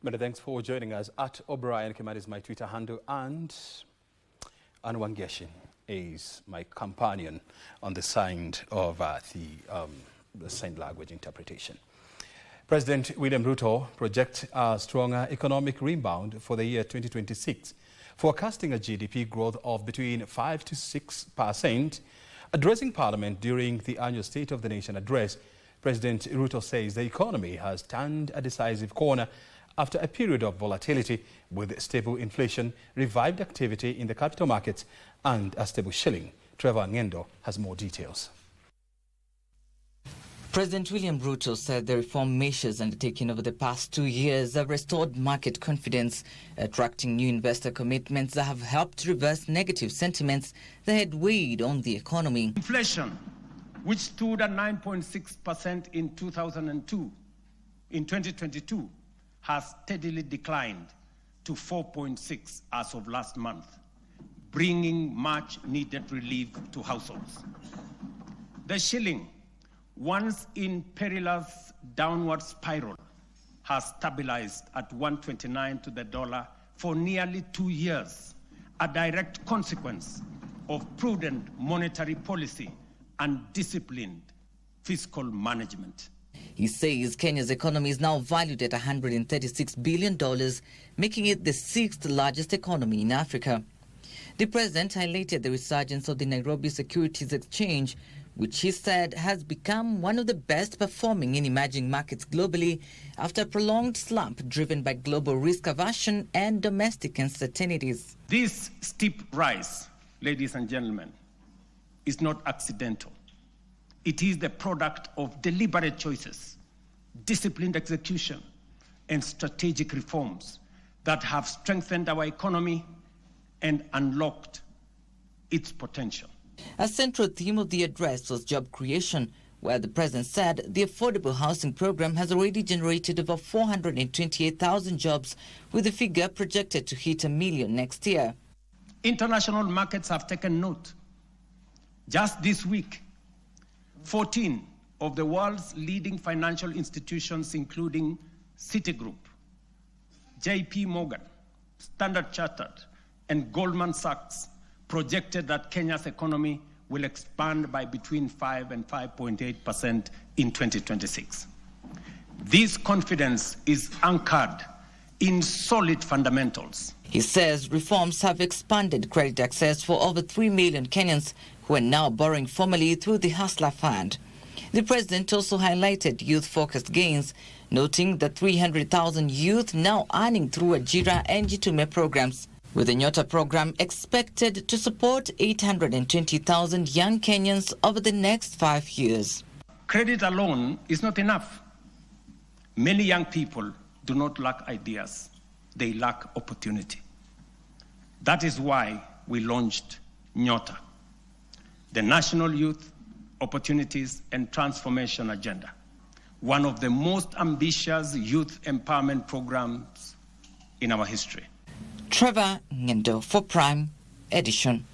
Many thanks for joining us. At O'Brien Kimani is my Twitter handle, and Anwangeshin is my companion on the side of the sign language interpretation. President William Ruto projects a stronger economic rebound for the year 2026, forecasting a GDP growth of between 5 to 6%. Addressing Parliament during the annual State of the Nation address, President Ruto says the economy has turned a decisive corner after a period of volatility with stable inflation, revived activity in the capital markets and a stable shilling. Trevor Ng'endo has more details. President William Ruto said the reform measures undertaken over the past 2 years have restored market confidence, attracting new investor commitments that have helped reverse negative sentiments that had weighed on the economy. Inflation, which stood at 9.6% in 2022, has steadily declined to 4.6% as of last month, bringing much needed relief to households. The shilling, once in perilous downward spiral, has stabilized at 129 to the dollar for nearly 2 years, a direct consequence of prudent monetary policy and disciplined fiscal management. He says Kenya's economy is now valued at $136 billion, making it the 6th largest economy in Africa. The president highlighted the resurgence of the Nairobi Securities Exchange, which he said has become one of the best performing in emerging markets globally after a prolonged slump driven by global risk aversion and domestic uncertainties. This steep rise, ladies and gentlemen, is not accidental. It is the product of deliberate choices, disciplined execution, and strategic reforms that have strengthened our economy and unlocked its potential. A central theme of the address was job creation, where the president said the affordable housing program has already generated over 428,000 jobs, with the figure projected to hit 1 million next year. International markets have taken note. Just this week, 14 of the world's leading financial institutions, including Citigroup, JP Morgan, Standard Chartered, and Goldman Sachs, projected that Kenya's economy will expand by between 5 and 5.8% in 2026. This confidence is anchored in solid fundamentals. He says reforms have expanded credit access for over 3 million Kenyans who are now borrowing formally through the Hustler Fund. The president also highlighted youth-focused gains, noting the 300,000 youth now earning through Ajira and Jitume programs, with the Nyota program expected to support 820,000 young Kenyans over the next 5 years. Credit alone is not enough. Many young people do not lack ideas. They lack opportunity. That is why we launched Nyota, the National Youth Opportunities and Transformation Agenda, one of the most ambitious youth empowerment programs in our history. Trevor Ng'endo for Prime Edition.